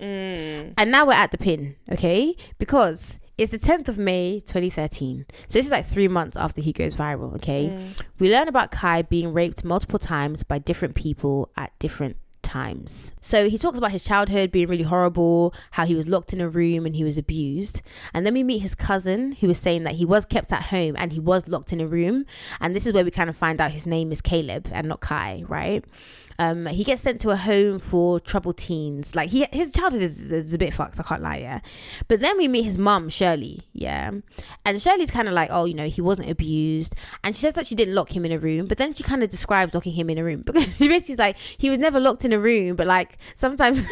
S1: And now we're at the pin, okay? Because it's the 10th of May 2013, so this is like 3 months after he goes viral, okay? We learn about Kai being raped multiple times by different people at different times. So he talks about his childhood being really horrible, how he was locked in a room and he was abused. And then we meet his cousin, who was saying that he was kept at home and he was locked in a room. And this is where we kind of find out his name is Caleb and not Kai, right? He gets sent to a home for troubled teens. Like his childhood is a bit fucked, I can't lie, yeah. But then we meet his mum, Shirley, yeah. And Shirley's kind of like, oh, you know, he wasn't abused. And she says that she didn't lock him in a room, but then she kind of describes locking him in a room, because she basically's like, he was never locked in a room, but like sometimes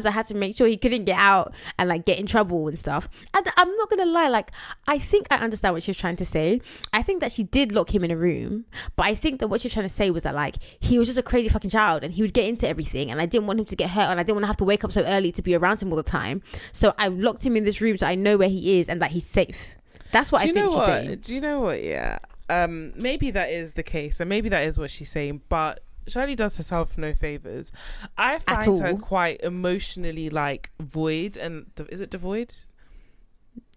S1: I had to make sure he couldn't get out and like get in trouble and stuff. And I'm not gonna lie, like I think I understand what she was trying to say. I think that she did lock him in a room, but I think that what she was trying to say was that like he was just a crazy fucking child and he would get into everything, and I didn't want him to get hurt, and I didn't want to have to wake up so early to be around him all the time, so I locked him in this room so I know where he is and that he's safe. That's what I think she's saying.
S2: Do you know what? Yeah, maybe that is the case, and maybe that is what she's saying, but Shirley does herself no favors. I find her quite emotionally like void, and is it devoid?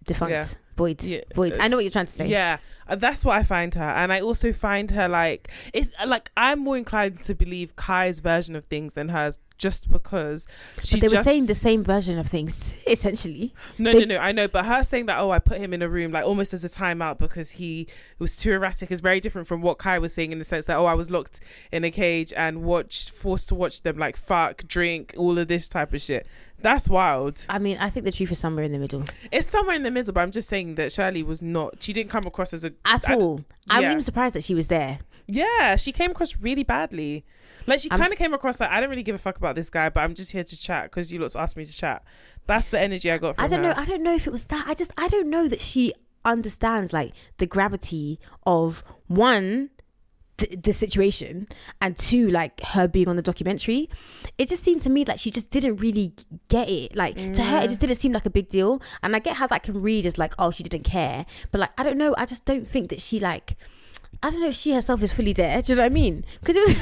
S1: Defunct.
S2: Yeah.
S1: Void.
S2: Yeah.
S1: Void. I know what you're trying to say.
S2: Yeah, that's what I find her. And I also find her like, it's like I'm more inclined to believe Kai's version of things than hers, just because
S1: they were saying the same version of things essentially.
S2: No, I know, but her saying that, oh, I put him in a room like almost as a timeout because he was too erratic, is very different from what Kai was saying, in the sense that, oh, I was locked in a cage and forced to watch them like fuck, drink, all of this type of shit. That's wild.
S1: I mean, I think the truth is somewhere in the middle.
S2: It's somewhere in the middle, but I'm just saying that Shirley was not, she didn't come across as
S1: at all. I'm even surprised that she was there.
S2: Yeah, she came across really badly. Like she kind of came across like, I don't really give a fuck about this guy, but I'm just here to chat because you lots asked me to chat. That's the energy I got from her.
S1: I don't know if it was that. I don't know that she understands like the gravity of one, the situation, and two, like her being on the documentary. It just seemed to me like she just didn't really get it. Like to her it just didn't seem like a big deal, and I get how that can read as like, oh, she didn't care, but like I don't know, I just don't think that she like, I don't know if she herself is fully there. Do you know what I mean? Because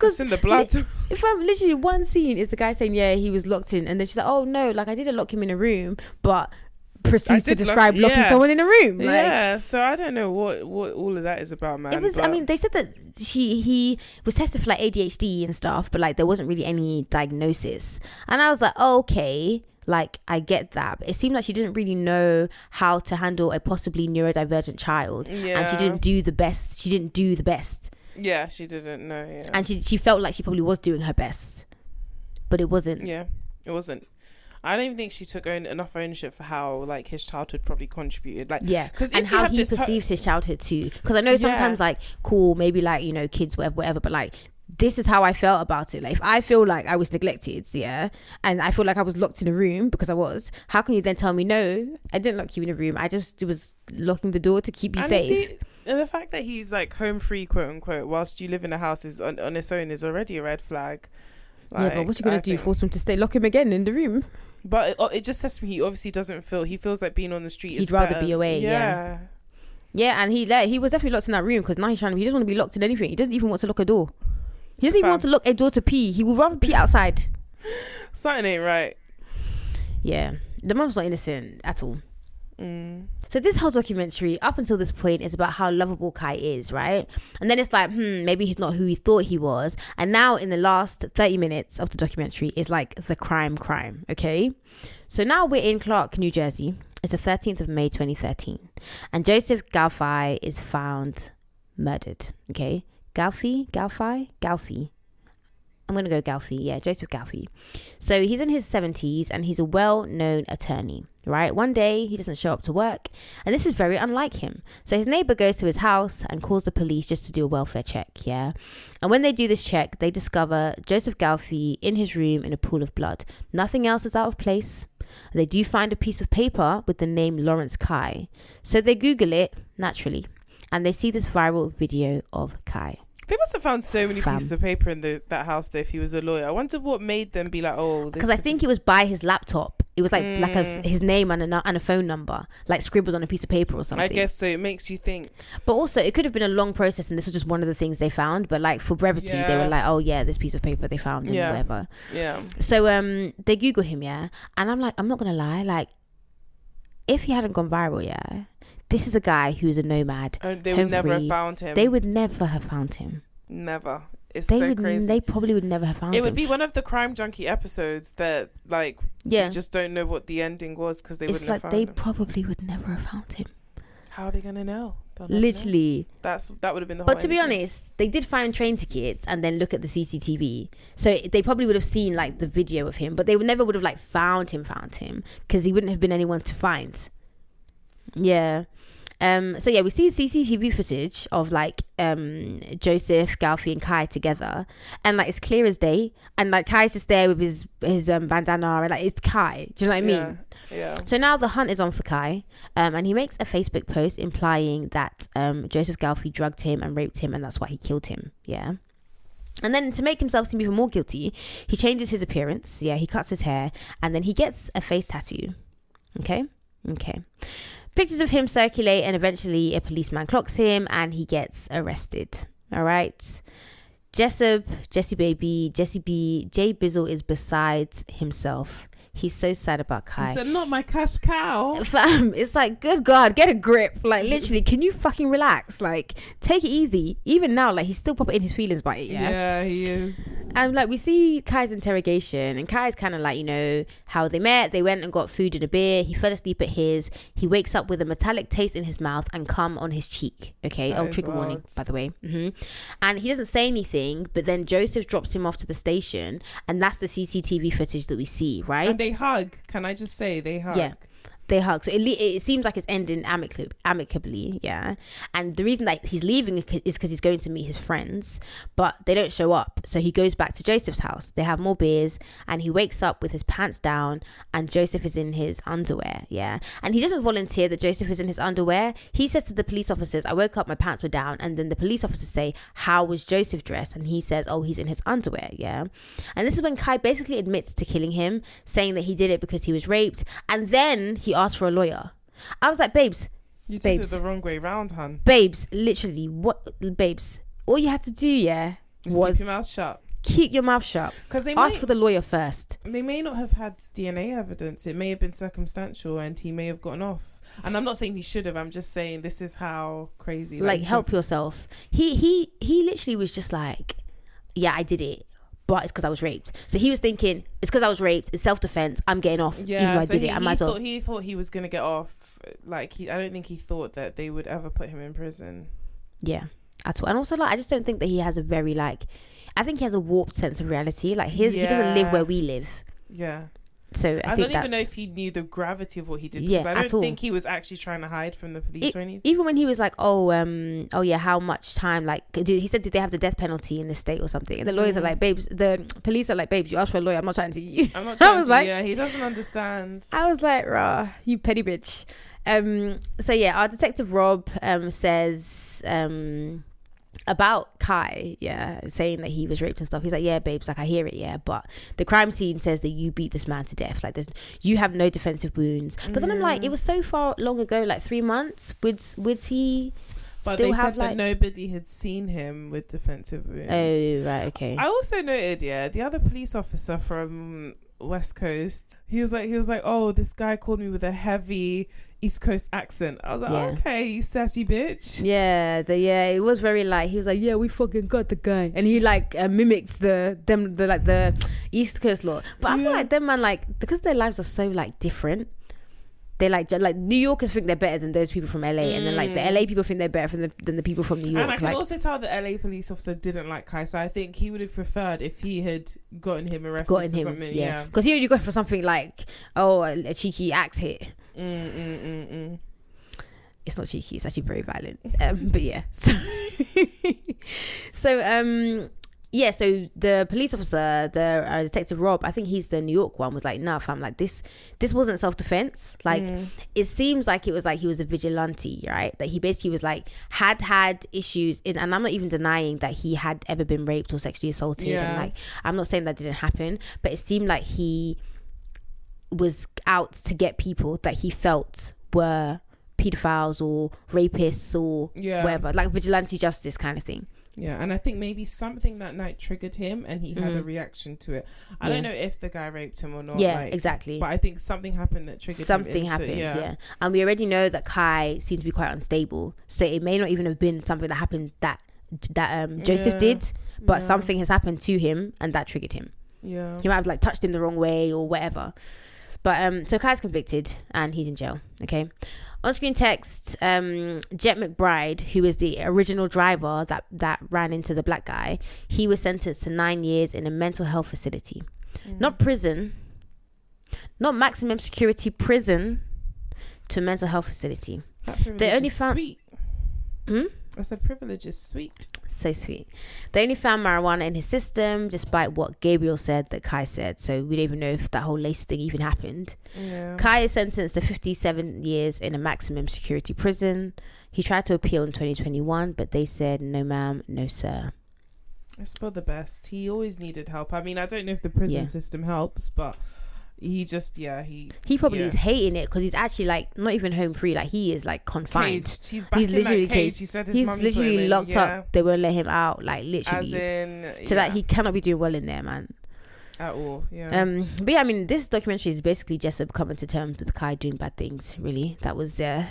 S2: it's in the blood.
S1: If I'm literally, one scene is the guy saying, yeah, he was locked in, and then she's like, oh no, like I didn't lock him in a room, but proceeds to describe locking someone in a room. Like,
S2: yeah, so I don't know what all of that is about, man.
S1: It was, I mean, they said that he was tested for like ADHD and stuff, but like there wasn't really any diagnosis, and I was like, oh, okay, like I get that, but it seemed like she didn't really know how to handle a possibly neurodivergent child, and she didn't do the best.
S2: Yeah, she didn't know. Yeah,
S1: and she felt like she probably was doing her best, but it wasn't.
S2: Yeah, it wasn't. I don't even think she took enough ownership for how like his childhood probably contributed. Like,
S1: yeah, and how he perceived his childhood too. Because I know sometimes like, cool, maybe like, you know, kids, whatever, but like, this is how I felt about it. Like, if I feel like I was neglected, yeah, and I feel like I was locked in a room because I was, how can you then tell me, no, I didn't lock you in a room, I just was locking the door to keep you safe?
S2: And the fact that he's like home free, quote unquote, whilst you live in a house is on its own is already a red flag.
S1: Like, yeah, but what you gonna do? Force him to stay? Lock him again in the room?
S2: But it just says to me, he obviously doesn't feel. He feels like being on the street.
S1: He'd rather be away. Yeah. And he was definitely locked in that room because now he doesn't want to be locked in anything. He doesn't even want to lock a door. He doesn't even want to lock a door to pee. He would rather pee outside.
S2: Something ain't right.
S1: Yeah, the mom's not innocent at all. So this whole documentary up until this point is about how lovable Kai is, right? And then it's like, maybe he's not who he thought he was. And now in the last 30 minutes of the documentary is like the crime, okay? So now we're in Clark, New Jersey. It's the 13th of May 2013, and Joseph Galfi is found murdered. Okay, Galfi. I'm gonna go Galfi. Yeah, Joseph Galfi. So he's in his 70s and he's a well-known attorney, right? One day he doesn't show up to work, and this is very unlike him. So his neighbor goes to his house and calls the police just to do a welfare check, yeah? And when they do this check, they discover Joseph Galfi in his room in a pool of blood. Nothing else is out of place. They do find a piece of paper with the name Lawrence Kai. So they Google it, naturally, and they see this viral video of Kai.
S2: They must have found so many pieces of paper in that house though, if he was a lawyer. I wonder what made them be like, oh...
S1: Because I think it was by his laptop. It was like his name and a phone number, like scribbled on a piece of paper or something.
S2: I guess so. It makes you think.
S1: But also, it could have been a long process, and this was just one of the things they found. But like for brevity, they were like, "Oh yeah, this piece of paper they found and whatever."
S2: Yeah.
S1: So they Google him, and I'm like, I'm not gonna lie, like if he hadn't gone viral, this is a guy who's a nomad.
S2: They would never have found him.
S1: They would never have found him.
S2: Never. It's so crazy.
S1: They probably would never have found him.
S2: It would be one of the Crime Junkie episodes that, like, you just don't know what the ending was because they wouldn't have found him. It's like they probably would never have found him. How are they going to know?
S1: Literally.
S2: That would have been the whole
S1: But to be honest, they did find train tickets and then look at the CCTV. So they probably would have seen, like, the video of him, but they never would have, like, found him because he wouldn't have been anyone to find. Yeah. So yeah, we see CCTV footage of like Joseph, Galfi and Kai together, and like it's clear as day, and like Kai's just there with his bandana, and like it's Kai. Do you know what I mean?
S2: Yeah.
S1: So now the hunt is on for Kai, and he makes a Facebook post implying that Joseph Galfi drugged him and raped him, and that's why he killed him. Yeah. And then to make himself seem even more guilty, he changes his appearance. Yeah, he cuts his hair, and then he gets a face tattoo. Okay. Pictures of him circulate, and eventually a policeman clocks him and he gets arrested. All right. Jesse baby, Jesse B, Jay Bizzle is beside himself. He's so sad about Kai.
S2: He said, not my cash cow.
S1: Fam, it's like, good God, get a grip. Like, literally, can you fucking relax? Like, take it easy. Even now, like, he's still proper in his feelings about it,
S2: Yeah, he is.
S1: And, like, we see Kai's interrogation, and Kai's kind of like, you know, how they met. They went and got food and a beer. He fell asleep at his. He wakes up with a metallic taste in his mouth and cum on his cheek. Okay? Trigger warning, by the way. And he doesn't say anything, but then Joseph drops him off to the station, and that's the CCTV footage that we see, right?
S2: And they hug. Can I just say they hug?
S1: Yeah, they hug. So it seems like it's ending amicably, yeah. And the reason that he's leaving is because he's going to meet his friends, but they don't show up. So he goes back to Joseph's house. They have more beers, and he wakes up with his pants down, and Joseph is in his underwear, yeah. And he doesn't volunteer that Joseph is in his underwear. He says to the police officers, I woke up, my pants were down. And then the police officers say, how was Joseph dressed? And he says, oh, he's in his underwear, yeah. And this is when Kai basically admits to killing him, saying that he did it because he was raped. And then he asked for a lawyer. I was like, babes,
S2: you did it the wrong way round, hun.
S1: Babes, literally, babes, all you had to do, was
S2: keep your mouth shut.
S1: Keep your mouth shut. Because they ask for the lawyer first.
S2: They may not have had DNA evidence. It may have been circumstantial, and he may have gotten off. And I'm not saying he should have. I'm just saying this is how crazy.
S1: Like help yourself. He literally was just like, yeah, I did it, but it's because I was raped. So he was thinking, it's because I was raped, it's self-defense, I'm getting off, even though I did it. I might as well.
S2: He thought he was going to get off. Like, I don't think he thought that they would ever put him in prison.
S1: Yeah, at all. And also, like, I just don't think that he has a very, like, I think he has a warped sense of reality. Like, he doesn't live where we live.
S2: Yeah.
S1: So
S2: I don't even know if he knew the gravity of what he did, because I don't think he was actually trying to hide from the police or anything.
S1: Even when he was like, oh yeah, how much time? Like, he said, did they have the death penalty in the state or something? And the lawyers are like, babes, the police are like, babes, you asked for a lawyer. I'm not chatting to you.
S2: I'm not chatting to you. Yeah, he doesn't understand.
S1: I was like, rah, you petty bitch. So yeah, our detective Rob says about Kai, saying that he was raped and stuff. He's like, yeah, babes, like I hear it, but the crime scene says that you beat this man to death. Like, you have no defensive wounds. But then I'm like, it was so far long ago, like 3 months. Would he?
S2: But
S1: still
S2: they
S1: have,
S2: said that nobody had seen him with defensive wounds.
S1: Oh, right, okay.
S2: I also noted, the other police officer from West Coast, he was like, oh, this guy called me with a heavy East Coast accent. I was like, okay, you sassy bitch. Yeah,
S1: it was very like, he was like, yeah, we fucking got the guy, and he like mimicked the East Coast law. But I feel like them man, like, because their lives are so like different, they like New Yorkers think they're better than those people from LA, and then like the LA people think they're better than the people from New York.
S2: And I can also tell the LA police officer didn't like Kai, so I think he would have preferred if he had gotten him arrested for something. Yeah,
S1: because he only go for something like, oh, a cheeky axe hit. It's not cheeky, it's actually very violent. But yeah, so so the police officer, the detective Rob, I think he's the New York one, was like, nah fam, like this wasn't self-defense. Like it seems like it was like he was a vigilante, right? That he basically was like had issues in, and I'm not even denying that he had ever been raped or sexually assaulted, and like I'm not saying that didn't happen, but it seemed like he was out to get people that he felt were pedophiles or rapists or whatever, like vigilante justice kind of thing.
S2: Yeah, and I think maybe something that night triggered him and he had a reaction to it. I don't know if the guy raped him or not.
S1: Yeah, exactly.
S2: But I think something happened that triggered
S1: something
S2: him.
S1: Yeah. And we already know that Kai seems to be quite unstable. So it may not even have been something that happened that Joseph did, but something has happened to him and that triggered him.
S2: Yeah.
S1: He might have like touched him the wrong way or whatever. But so Kai's convicted and he's in jail. Okay. On screen text, Jet McBride, who is the original driver that ran into the black guy, he was sentenced to 9 years in a mental health facility. Not prison, not maximum security prison, to a mental health facility.
S2: That privilege is sweet. I said privilege is sweet.
S1: So sweet. They only found marijuana in his system, despite what Gabriel said that Kai said. So we don't even know if that whole lace thing even happened. Yeah. Kai is sentenced to 57 years in a maximum security prison. He tried to appeal in 2021, but they said, no ma'am, no sir.
S2: It's for the best. He always needed help. I mean, I don't know if the prison system helps, but he just he probably
S1: is hating it because he's actually like not even home free, like he is like confined.
S2: Caged. He's back in literally that cage. He said his
S1: he's literally locked up. They won't let him out, like literally,
S2: as in
S1: so that he cannot be doing well in there, man,
S2: at all.
S1: But yeah, I mean, this documentary is basically just coming to terms with Kai doing bad things. Really, that was it.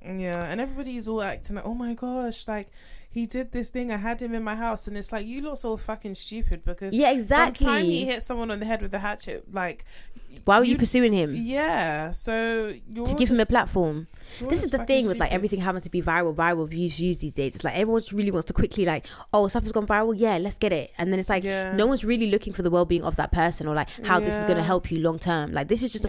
S2: Yeah, and everybody's all acting like, oh my gosh, like he did this thing, I had him in my house, and it's like, you lot's all fucking stupid, because
S1: exactly,
S2: from the time he hit someone on the head with a hatchet, like,
S1: why were you pursuing him?
S2: So you're
S1: to give him a platform. This is the thing with like
S2: stupid.
S1: everything having to be viral views these days. It's like everyone really wants to quickly like, oh, something's gone viral, let's get it. And then it's like no one's really looking for the well-being of that person or like how this is going to help you long term. Like this is just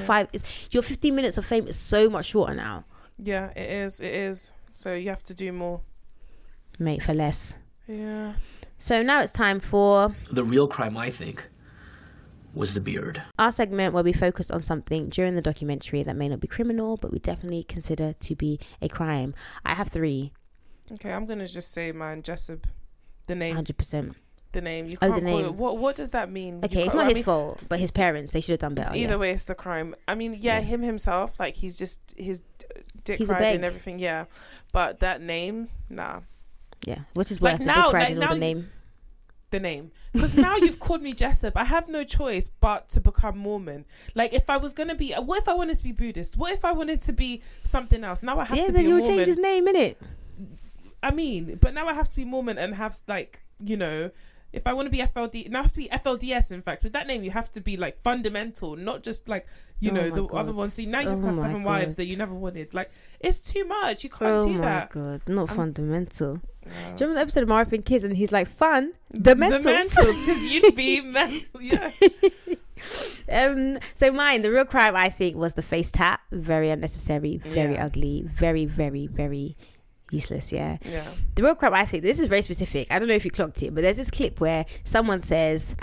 S1: your 15 minutes of fame is so much shorter now.
S2: Yeah, it is. So you have to do more,
S1: mate, for less.
S2: Yeah.
S1: So now it's time for
S6: the real crime, I think, was the beard.
S1: Our segment where we focus on something during the documentary that may not be criminal, but we definitely consider to be a crime. I have 3.
S2: Okay, I'm gonna just say mine, Jessup. The name.
S1: 100%.
S2: The name. You can't call it. What does that mean?
S1: Okay, it's not his fault, but his parents, they should have done better.
S2: Either way, it's the crime. I mean, him himself, like he's just his dick riding and everything. Yeah, but that name, nah.
S1: Yeah, which is worse, the dick riding or the name.
S2: The name, because now you've called me Jessup. I have no choice but to become Mormon. Like if I was gonna be, what if I wanted to be Buddhist? What if I wanted to be something else? Now I have to be a Mormon.
S1: Yeah, then you'll change his name, innit?
S2: I mean, but now I have to be Mormon and have like, you know, if I want to be FLD, now I have to be FLDS. In fact, with that name, you have to be like fundamental, not just like, you know, the other ones. See, now you have to have 7 wives that you never wanted. Like, it's too much. You can't do that.
S1: Oh my God, not fundamental. Do you remember the episode of Marvin Kids and he's like, the mentals,
S2: because you'd be mental. Yeah.
S1: So mine, the real crime, I think, was the face tat. Very unnecessary, very ugly, very, very, very useless. Yeah. The real crime, I think, this is very specific. I don't know if you clocked it, but there's this clip where someone says,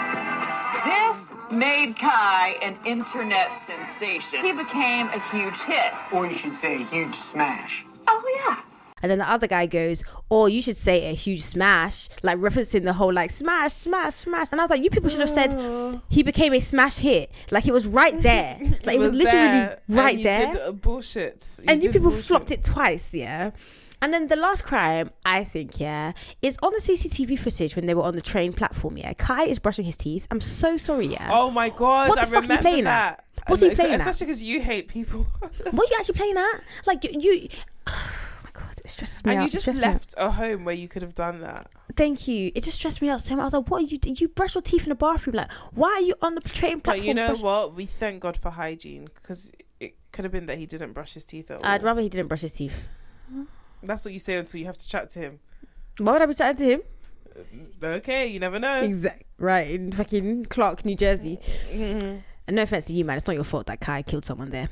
S7: this made Kai an internet sensation. He became a huge hit.
S3: Or you should say a huge smash.
S7: Oh yeah.
S1: and then the other guy goes, or you should say a huge smash, like referencing the whole like smash, smash, smash. And I was like, you people should have said he became a smash hit. Like it was right there. Like it was literally right there.
S2: Did bullshit.
S1: And you people flopped it twice, yeah. And then the last crime, I think, yeah, is on the CCTV footage when they were on the train platform, yeah. Kai is brushing his teeth. I'm so sorry, yeah.
S2: Oh my God,
S1: I remember that. What's he playing at?
S2: Especially because you hate people.
S1: What are you actually playing at? Like, you oh my God, it stresses me out.
S2: And you just left a home where you could have done that.
S1: Thank you. It just stressed me out so much. I was like, what are you doing? You brush your teeth in the bathroom. Like, why are you on the train platform?
S2: But you know what? We thank God for hygiene, because it could have been that he didn't brush his teeth at all.
S1: I'd rather he didn't brush his teeth.
S2: That's what you say until you have to chat to him.
S1: Why would I be chatting to him?
S2: Okay, you never know.
S1: Exactly. Right, in fucking Clark, New Jersey. Mm-hmm. And no offense to you, man. It's not your fault that Kai killed someone there.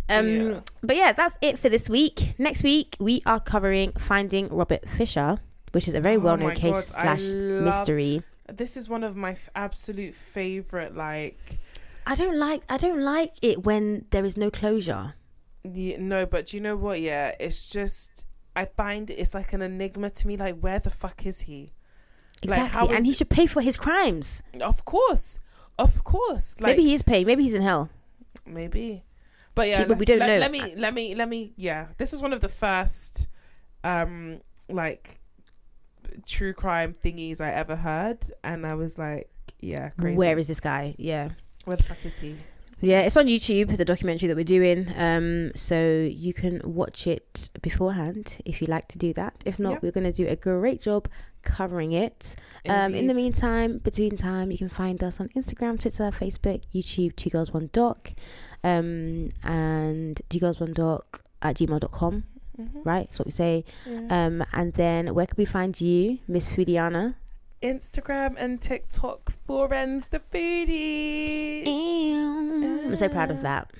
S1: But yeah, that's it for this week. Next week, we are covering Finding Robert Fisher, which is a very well-known case / mystery.
S2: This is one of my absolute favorite. Like,
S1: I don't like it when there is no closure.
S2: Yeah, no, but you know what? Yeah, it's just, I find it's like an enigma to me. Like, where the fuck is he?
S1: Exactly, like, and he should pay for his crimes.
S2: Of course. Like,
S1: maybe he is paying. Maybe he's in hell.
S2: Maybe. But yeah,
S1: but we don't know.
S2: Let me. Yeah, this was one of the first, like, true crime thingies I ever heard, and I was like, yeah, crazy.
S1: Where is this guy? Yeah.
S2: Where the fuck is he?
S1: Yeah, it's on YouTube, the documentary that we're doing. So you can watch it beforehand if you like to do that. If not, we're going to do a great job covering it. In the meantime, between time, you can find us on Instagram, Twitter, Facebook, YouTube, 2 Girls 1 Doc, and 2 Girls 1 Doc at gmail.com. Right, that's what we say. And then where can we find you, Miss Foodiana?
S2: Instagram and TikTok for Renz the Foodie.
S1: I'm so proud of that.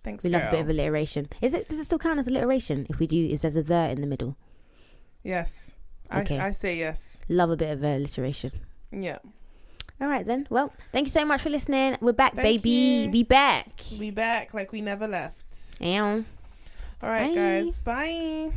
S2: Thanks,
S1: we
S2: girl.
S1: love a bit of alliteration. Does it still count as alliteration if there's a the in the middle?
S2: Yes.
S1: Okay.
S2: I say yes.
S1: Love a bit of alliteration.
S2: Yeah.
S1: All right then. Well, thank you so much for listening. We're back,
S2: Thank
S1: baby.
S2: you.
S1: We back.
S2: We back like we never left.
S1: Ow.
S2: All right,
S1: Bye.
S2: guys. Bye.